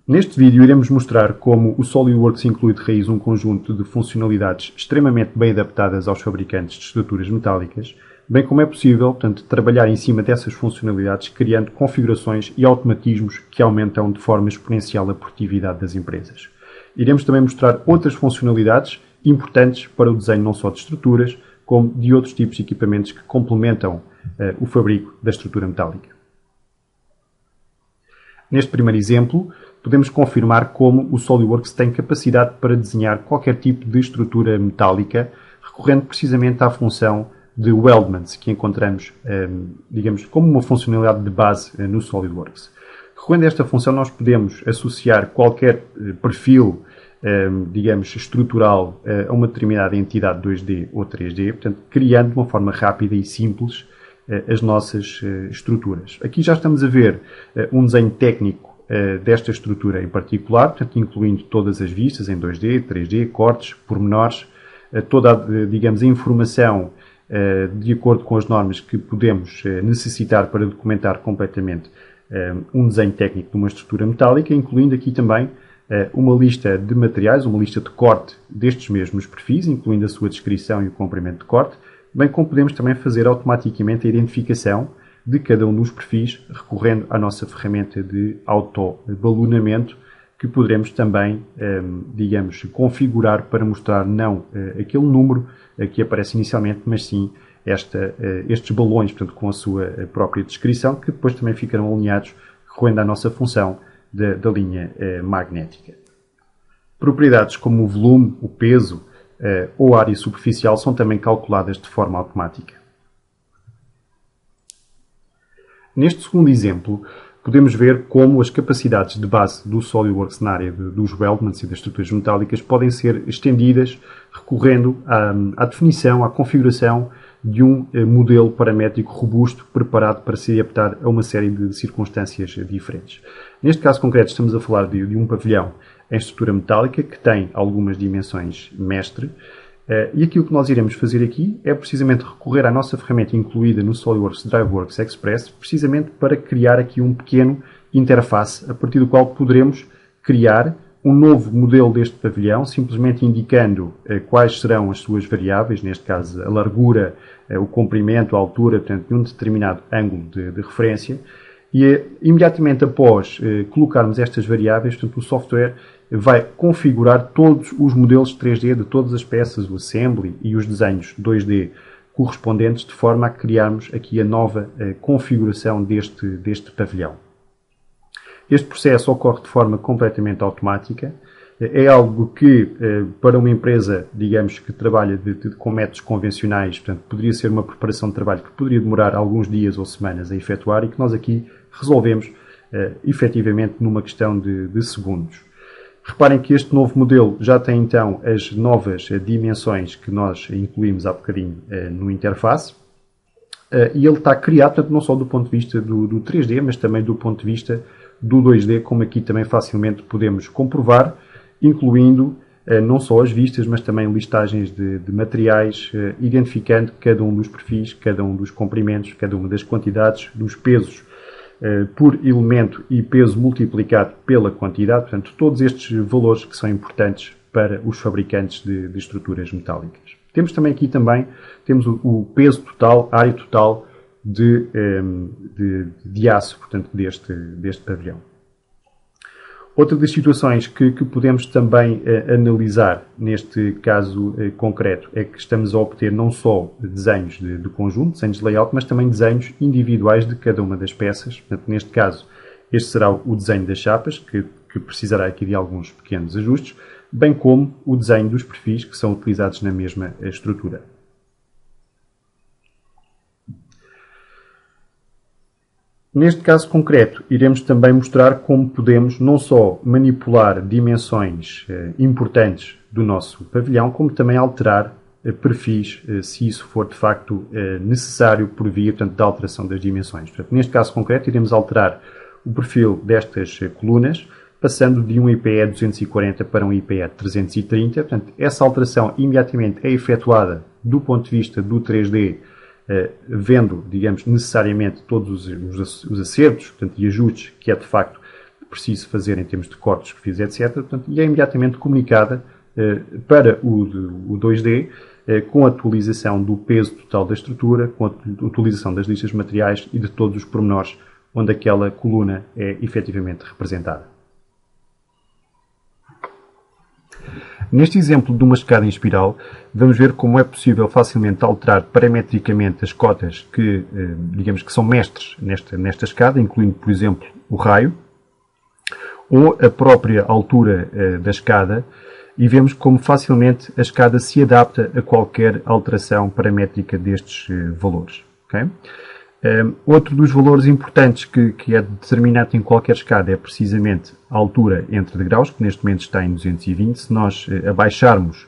Neste vídeo iremos mostrar como o SolidWorks inclui de raiz um conjunto de funcionalidades extremamente bem adaptadas aos fabricantes de estruturas metálicas, bem como é possível, portanto, trabalhar em cima dessas funcionalidades criando configurações e automatismos que aumentam de forma exponencial a produtividade das empresas. Iremos também mostrar outras funcionalidades importantes para o desenho não só de estruturas, como de outros tipos de equipamentos que complementam o fabrico da estrutura metálica. Neste primeiro exemplo, podemos confirmar como o SolidWorks tem capacidade para desenhar qualquer tipo de estrutura metálica, recorrendo precisamente à função de Weldments, que encontramos, digamos, como uma funcionalidade de base no SolidWorks. Recorrendo a esta função, nós podemos associar qualquer perfil, digamos, estrutural a uma determinada entidade 2D ou 3D, portanto, criando de uma forma rápida e simples as nossas estruturas. Aqui já estamos a ver um desenho técnico desta estrutura em particular, portanto, incluindo todas as vistas em 2D, 3D, cortes, pormenores, toda a, digamos, a informação de acordo com as normas que podemos necessitar para documentar completamente um desenho técnico de uma estrutura metálica, incluindo aqui também uma lista de materiais, uma lista de corte destes mesmos perfis, incluindo a sua descrição e o comprimento de corte, bem como podemos também fazer automaticamente a identificação de cada um dos perfis, recorrendo à nossa ferramenta de autobalunamento, que poderemos também, digamos, configurar para mostrar não aquele número que aparece inicialmente, mas sim estes balões, portanto, com a sua própria descrição, que depois também ficarão alinhados, recorrendo à nossa função da linha magnética. Propriedades como o volume, o peso ou a área superficial são também calculadas de forma automática. Neste segundo exemplo, podemos ver como as capacidades de base do SolidWorks na área dos weldments e das estruturas metálicas podem ser estendidas recorrendo à definição, à configuração de um modelo paramétrico robusto preparado para se adaptar a uma série de circunstâncias diferentes. Neste caso concreto, estamos a falar de um pavilhão em estrutura metálica que tem algumas dimensões mestre. E aquilo que nós iremos fazer aqui é precisamente recorrer à nossa ferramenta incluída no SolidWorks DriveWorks Express, precisamente para criar aqui um pequeno interface, a partir do qual poderemos criar um novo modelo deste pavilhão, simplesmente indicando quais serão as suas variáveis, neste caso a largura, o comprimento, a altura, portanto, de um determinado ângulo de referência. E imediatamente após colocarmos estas variáveis, portanto, o software vai configurar todos os modelos 3D de todas as peças, o assembly e os desenhos 2D correspondentes, de forma a criarmos aqui a nova configuração deste pavilhão. Este processo ocorre de forma completamente automática. É algo que, para uma empresa, digamos, que trabalha com métodos convencionais, portanto, poderia ser uma preparação de trabalho que poderia demorar alguns dias ou semanas a efetuar e que nós aqui resolvemos, efetivamente, numa questão de segundos. Reparem que este novo modelo já tem, então, as novas dimensões que nós incluímos há bocadinho no interface. E ele está criado, portanto, não só do ponto de vista do 3D, mas também do ponto de vista do 2D, como aqui também facilmente podemos comprovar, incluindo não só as vistas, mas também listagens de materiais, identificando cada um dos perfis, cada um dos comprimentos, cada uma das quantidades, dos pesos por elemento e peso multiplicado pela quantidade. Portanto, todos estes valores que são importantes para os fabricantes de estruturas metálicas. Temos também aqui temos o peso total, a área total de aço, portanto, deste pavilhão. Outra das situações que podemos também analisar neste caso concreto é que estamos a obter não só desenhos de conjunto, desenhos de layout, mas também desenhos individuais de cada uma das peças. Portanto, neste caso, este será o desenho das chapas, que precisará aqui de alguns pequenos ajustes, bem como o desenho dos perfis que são utilizados na mesma estrutura. Neste caso concreto, iremos também mostrar como podemos não só manipular dimensões importantes do nosso pavilhão, como também alterar perfis, se isso for de facto necessário por via, portanto, da alteração das dimensões. Portanto, neste caso concreto, iremos alterar o perfil destas colunas, passando de um IPE 240 para um IPE 330. Portanto, essa alteração imediatamente é efetuada do ponto de vista do 3D vendo, digamos, necessariamente todos os acertos, portanto, e ajustes que é de facto preciso fazer em termos de cortes que fiz, etc. Portanto, e é imediatamente comunicada para o 2D com a atualização do peso total da estrutura, com a utilização das listas de materiais e de todos os pormenores onde aquela coluna é efetivamente representada. Neste exemplo de uma escada em espiral, vamos ver como é possível facilmente alterar parametricamente as cotas que, digamos, que são mestres nesta escada, incluindo, por exemplo, o raio, ou a própria altura da escada, e vemos como facilmente a escada se adapta a qualquer alteração paramétrica destes valores. Okay? Outro dos valores importantes que é determinante em qualquer escada é precisamente a altura entre degraus, que neste momento está em 220. Se nós abaixarmos,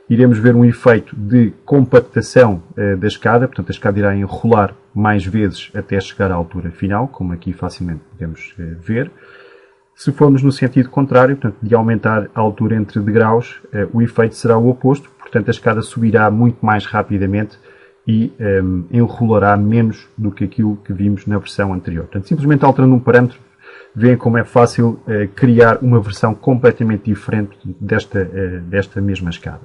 iremos ver um efeito de compactação da escada, portanto a escada irá enrolar mais vezes até chegar à altura final, como aqui facilmente podemos ver. Se formos no sentido contrário, portanto, de aumentar a altura entre degraus, o efeito será o oposto, portanto a escada subirá muito mais rapidamente e enrolará menos do que aquilo que vimos na versão anterior. Portanto, simplesmente alterando um parâmetro, veem como é fácil criar uma versão completamente diferente desta mesma escada.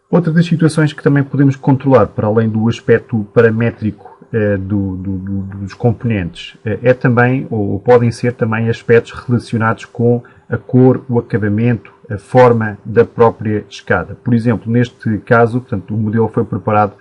Outra das situações que também podemos controlar, para além do aspecto paramétrico dos componentes, é também, ou podem ser também, aspectos relacionados com a cor, o acabamento, a forma da própria escada. Por exemplo, neste caso, portanto, o modelo foi preparado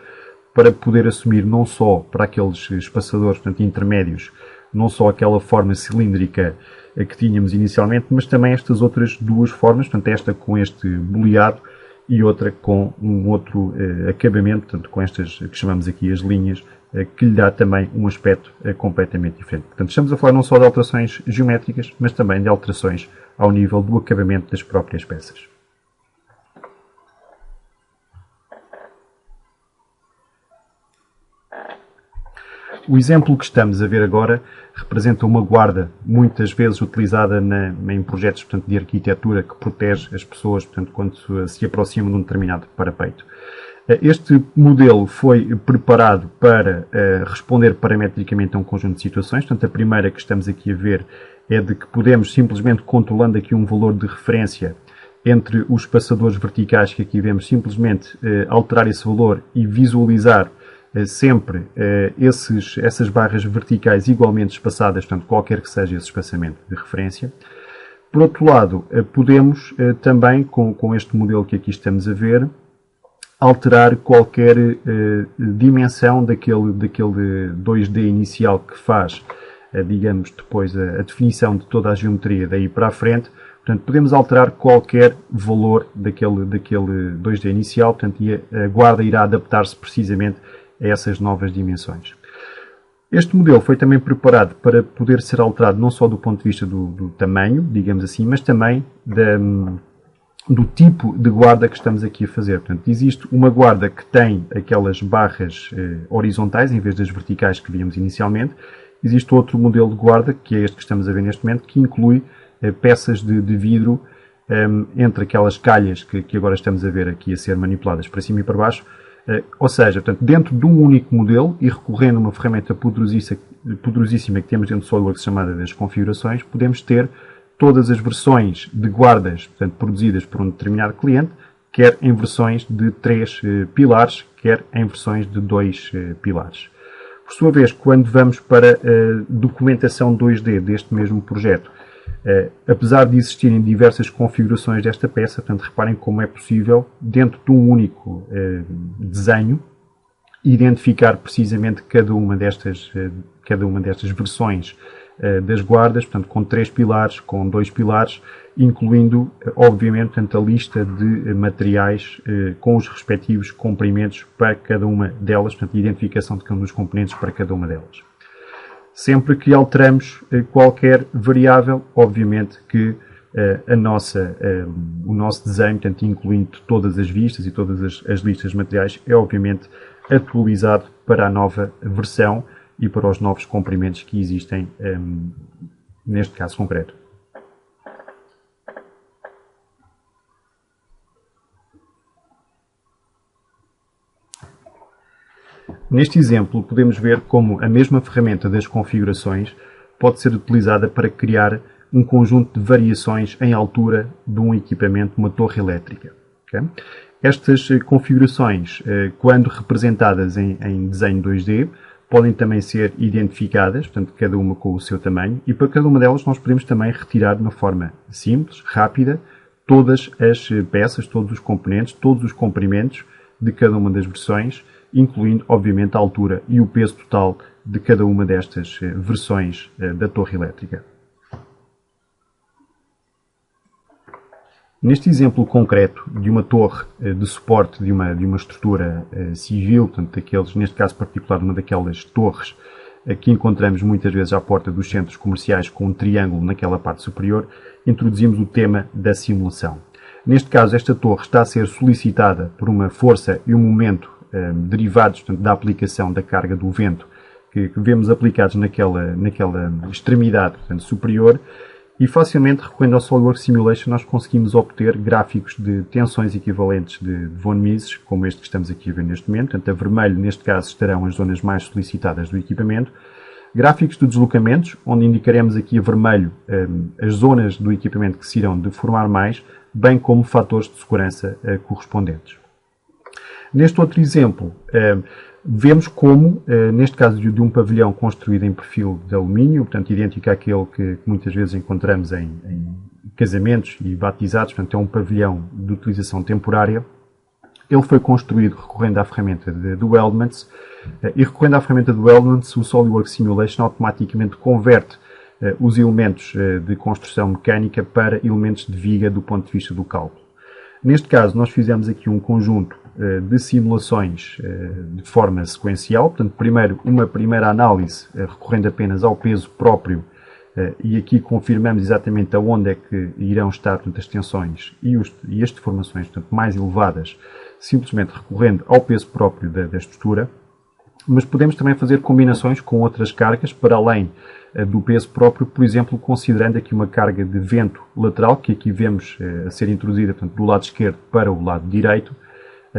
para poder assumir não só para aqueles espaçadores, portanto, intermédios, não só aquela forma cilíndrica que tínhamos inicialmente, mas também estas outras duas formas, portanto, esta com este boleado e outra com um outro acabamento, portanto, com estas que chamamos aqui as linhas, que lhe dá também um aspecto completamente diferente. Portanto, estamos a falar não só de alterações geométricas, mas também de alterações ao nível do acabamento das próprias peças. O exemplo que estamos a ver agora representa uma guarda, muitas vezes utilizada em projetos, portanto, de arquitetura, que protege as pessoas, portanto, quando se aproximam de um determinado parapeito. Este modelo foi preparado para responder parametricamente a um conjunto de situações. Portanto, a primeira que estamos aqui a ver é de que podemos, simplesmente controlando aqui um valor de referência entre os espaçadores verticais que aqui vemos, simplesmente alterar esse valor e visualizar sempre essas barras verticais igualmente espaçadas, portanto, qualquer que seja esse espaçamento de referência. Por outro lado, podemos também, com este modelo que aqui estamos a ver, alterar qualquer dimensão daquele 2D inicial que faz, digamos, depois a definição de toda a geometria daí para a frente. Portanto, podemos alterar qualquer valor daquele 2D inicial, portanto, e a guarda irá adaptar-se precisamente a essas novas dimensões. Este modelo foi também preparado para poder ser alterado não só do ponto de vista do tamanho, digamos assim, mas também do tipo de guarda que estamos aqui a fazer. Portanto, existe uma guarda que tem aquelas barras horizontais em vez das verticais que víamos inicialmente. Existe outro modelo de guarda, que é este que estamos a ver neste momento, que inclui peças de vidro entre aquelas calhas que agora estamos a ver aqui a ser manipuladas para cima e para baixo. Ou seja, portanto, dentro de um único modelo e recorrendo a uma ferramenta poderosíssima que temos dentro do SolidWorks chamada das configurações, podemos ter todas as versões de guardas, portanto, produzidas por um determinado cliente, quer em versões de 3 pilares, quer em versões de 2 pilares. Por sua vez, quando vamos para a documentação 2D deste mesmo projeto, apesar de existirem diversas configurações desta peça, portanto, reparem como é possível, dentro de um único desenho, identificar precisamente cada uma destas versões das guardas, portanto, com 3 pilares, com 2 pilares, incluindo, obviamente, portanto, a lista de materiais com os respectivos comprimentos para cada uma delas, portanto, a identificação de cada um dos componentes para cada uma delas. Sempre que alteramos qualquer variável, obviamente que o nosso desenho, portanto, incluindo todas as vistas e todas as listas de materiais, é obviamente atualizado para a nova versão e para os novos comprimentos que existem neste caso concreto. Neste exemplo, podemos ver como a mesma ferramenta das configurações pode ser utilizada para criar um conjunto de variações em altura de um equipamento, uma torre elétrica. Okay? Estas configurações, quando representadas em desenho 2D, podem também ser identificadas, portanto, cada uma com o seu tamanho, e para cada uma delas nós podemos também retirar de uma forma simples, rápida, todas as peças, todos os componentes, todos os comprimentos de cada uma das versões, incluindo, obviamente, a altura e o peso total de cada uma destas versões da torre elétrica. Neste exemplo concreto de uma torre de suporte de uma estrutura civil, portanto, neste caso particular, uma daquelas torres que encontramos muitas vezes à porta dos centros comerciais com um triângulo naquela parte superior, introduzimos o tema da simulação. Neste caso, esta torre está a ser solicitada por uma força e um momento derivados, portanto, da aplicação da carga do vento que vemos aplicados naquela extremidade, portanto, superior, e facilmente, recorrendo ao SolidWorks Simulation, nós conseguimos obter gráficos de tensões equivalentes de von Mises, como este que estamos aqui a ver neste momento. Portanto, a vermelho, neste caso, estarão as zonas mais solicitadas do equipamento. Gráficos de deslocamentos, onde indicaremos aqui a vermelho as zonas do equipamento que se irão deformar mais, bem como fatores de segurança correspondentes. Neste outro exemplo, vemos como, neste caso de um pavilhão construído em perfil de alumínio, portanto idêntico àquele que muitas vezes encontramos em casamentos e batizados, portanto é um pavilhão de utilização temporária, ele foi construído recorrendo à ferramenta do Weldments, e recorrendo à ferramenta do Weldments, o SolidWorks Simulation automaticamente converte os elementos de construção mecânica para elementos de viga do ponto de vista do cálculo. Neste caso, nós fizemos aqui um conjunto de simulações de forma sequencial. Portanto, primeiro, uma primeira análise recorrendo apenas ao peso próprio e aqui confirmamos exatamente aonde é que irão estar, portanto, as tensões e as deformações, portanto, mais elevadas, simplesmente recorrendo ao peso próprio da estrutura. Mas podemos também fazer combinações com outras cargas para além do peso próprio, por exemplo, considerando aqui uma carga de vento lateral, que aqui vemos a ser introduzida, portanto, do lado esquerdo para o lado direito,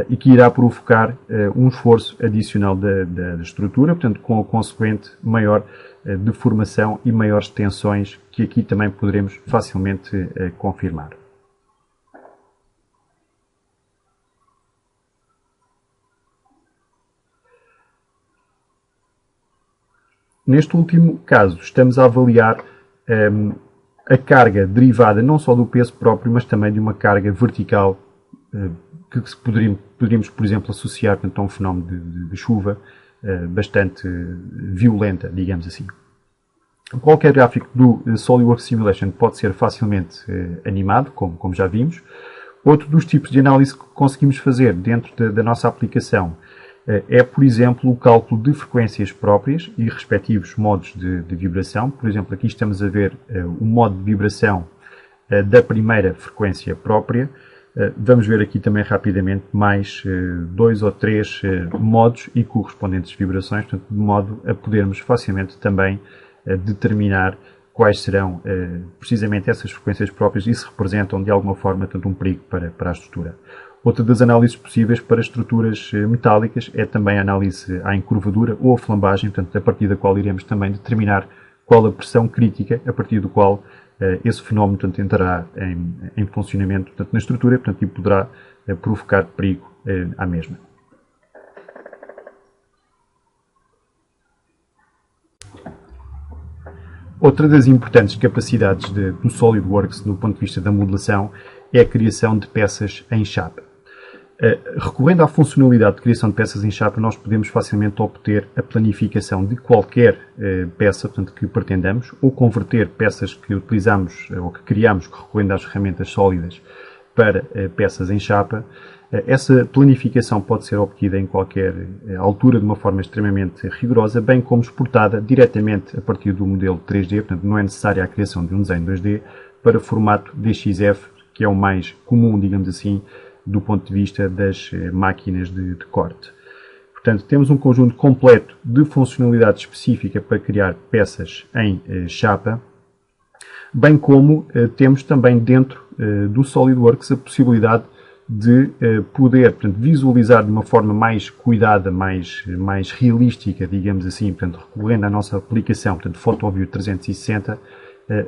e que irá provocar um esforço adicional da estrutura, portanto, com a consequente maior deformação e maiores tensões, que aqui também poderemos facilmente confirmar. Neste último caso, estamos a avaliar a carga derivada não só do peso próprio, mas também de uma carga vertical que poderíamos, por exemplo, associar, portanto, a um fenómeno de chuva bastante violenta, digamos assim. Qualquer gráfico do SolidWorks Simulation pode ser facilmente animado, como já vimos. Outro dos tipos de análise que conseguimos fazer dentro da nossa aplicação é, por exemplo, o cálculo de frequências próprias e respectivos modos de vibração. Por exemplo, aqui estamos a ver o modo de vibração da primeira frequência própria. Vamos ver aqui também rapidamente mais 2 ou 3 modos e correspondentes vibrações, portanto, de modo a podermos facilmente também determinar quais serão precisamente essas frequências próprias e se representam de alguma forma tanto um perigo para a estrutura. Outra das análises possíveis para estruturas metálicas é também a análise à encurvadura ou a flambagem, portanto, a partir da qual iremos também determinar qual a pressão crítica a partir do qual esse fenómeno, portanto, entrará em funcionamento, portanto, na estrutura, portanto, e poderá provocar perigo à mesma. Outra das importantes capacidades do SolidWorks no ponto de vista da modelação é a criação de peças em chapa. Recorrendo à funcionalidade de criação de peças em chapa, nós podemos facilmente obter a planificação de qualquer peça, portanto, que pretendamos, ou converter peças que utilizamos ou que criamos recorrendo às ferramentas sólidas para peças em chapa. Essa planificação pode ser obtida em qualquer altura de uma forma extremamente rigorosa, bem como exportada diretamente a partir do modelo 3D, portanto não é necessária a criação de um desenho 2D para formato DXF, que é o mais comum, digamos assim, do ponto de vista das máquinas de corte. Portanto, temos um conjunto completo de funcionalidade específica para criar peças em chapa, bem como temos também dentro do SolidWorks a possibilidade de poder, portanto, visualizar de uma forma mais cuidada, mais realística, digamos assim, portanto, recorrendo à nossa aplicação, portanto, PhotoView 360,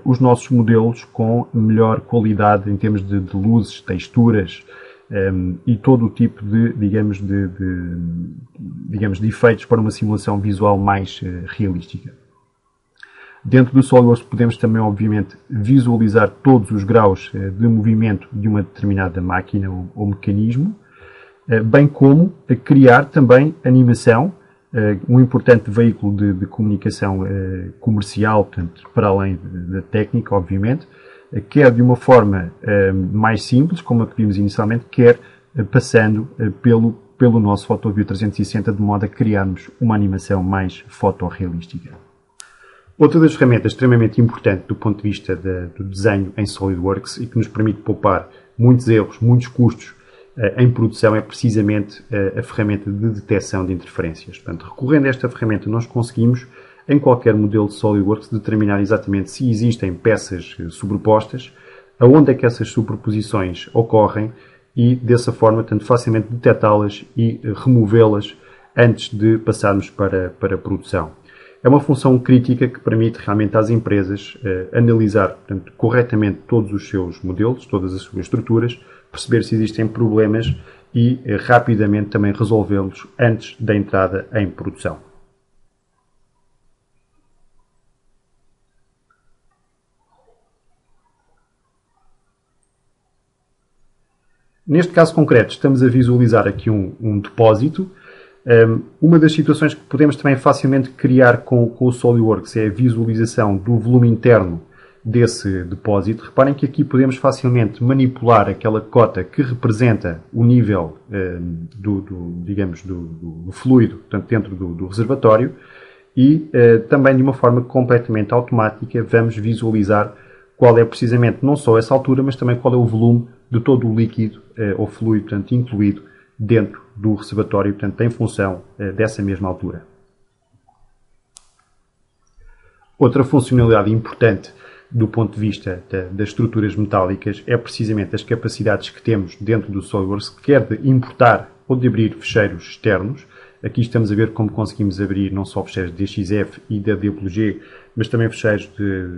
os nossos modelos com melhor qualidade em termos de luzes, texturas e todo o tipo de, digamos, de efeitos para uma simulação visual mais realística. Dentro do SolidWorks podemos também, obviamente, visualizar todos os graus de movimento de uma determinada máquina ou mecanismo, bem como criar também animação, um importante veículo de comunicação comercial, portanto, para além da técnica, obviamente, quer de uma forma mais simples, como a que vimos inicialmente, quer passando pelo nosso PhotoView 360, de modo a criarmos uma animação mais fotorrealística. Outra das ferramentas extremamente importante do ponto de vista do desenho em SolidWorks e que nos permite poupar muitos erros, muitos custos em produção é precisamente a ferramenta de detecção de interferências. Portanto, recorrendo a esta ferramenta, nós conseguimos, em qualquer modelo de SolidWorks, determinar exatamente se existem peças sobrepostas, aonde é que essas superposições ocorrem e, dessa forma, tanto facilmente detectá-las e removê-las antes de passarmos para a produção. É uma função crítica que permite realmente às empresas analisar, portanto, corretamente todos os seus modelos, todas as suas estruturas, perceber se existem problemas e rapidamente também resolvê-los antes da entrada em produção. Neste caso concreto, estamos a visualizar aqui um depósito. Uma das situações que podemos também facilmente criar com o SolidWorks é a visualização do volume interno desse depósito. Reparem que aqui podemos facilmente manipular aquela cota que representa o nível do fluido, portanto, dentro do reservatório, e também de uma forma completamente automática vamos visualizar qual é precisamente não só essa altura, mas também qual é o volume de todo o líquido ou fluido, portanto, incluído dentro do reservatório, portanto, em função dessa mesma altura. Outra funcionalidade importante do ponto de vista das estruturas metálicas é precisamente as capacidades que temos dentro do SolidWorks, quer de importar ou de abrir fecheiros externos. Aqui estamos a ver como conseguimos abrir não só fecheiros de DXF e da DWG, mas também fecheiros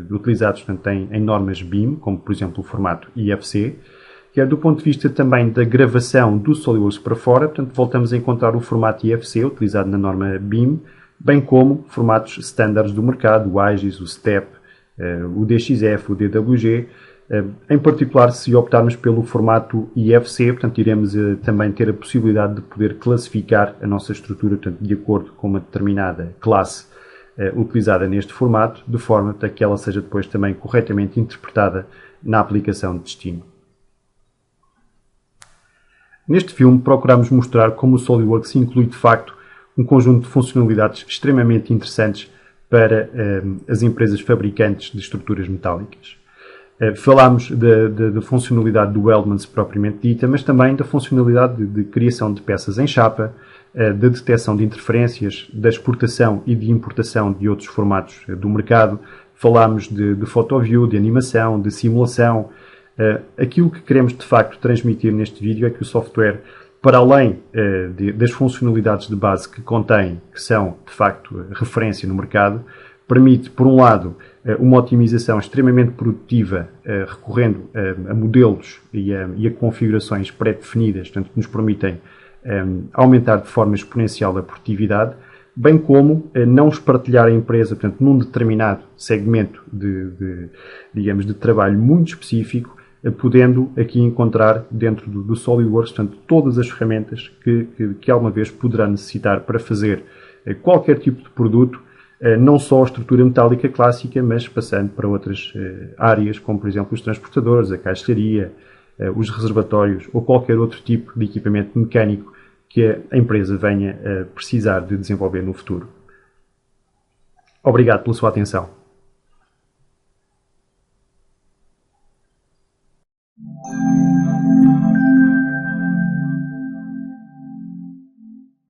utilizados, portanto, em normas BIM, como por exemplo o formato IFC. Quer do ponto de vista também da gravação do SolidWorks para fora, portanto, voltamos a encontrar o formato IFC, utilizado na norma BIM, bem como formatos standards do mercado, o AGIS, o STEP, o DXF, o DWG. Em particular, se optarmos pelo formato IFC, portanto, iremos também ter a possibilidade de poder classificar a nossa estrutura, portanto, de acordo com uma determinada classe utilizada neste formato, de forma a que ela seja depois também corretamente interpretada na aplicação de destino. Neste filme, procuramos mostrar como o SolidWorks inclui, de facto, um conjunto de funcionalidades extremamente interessantes para as empresas fabricantes de estruturas metálicas. Falámos da funcionalidade do Weldments propriamente dita, mas também da funcionalidade de criação de peças em chapa, da detecção de interferências, da exportação e de importação de outros formatos do mercado. Falámos de PhotoView, de animação, de simulação. Aquilo que queremos de facto transmitir neste vídeo é que o software, para além das funcionalidades de base que contém, que são de facto referência no mercado, permite, por um lado, uma otimização extremamente produtiva, recorrendo a modelos e a configurações pré-definidas, portanto, que nos permitem aumentar de forma exponencial a produtividade, bem como não espartilhar a empresa, portanto, num determinado segmento de trabalho muito específico, podendo aqui encontrar dentro do SolidWorks, portanto, todas as ferramentas que alguma vez poderá necessitar para fazer qualquer tipo de produto, não só a estrutura metálica clássica, mas passando para outras áreas, como por exemplo os transportadores, a caixaria, os reservatórios ou qualquer outro tipo de equipamento mecânico que a empresa venha a precisar de desenvolver no futuro. Obrigado pela sua atenção.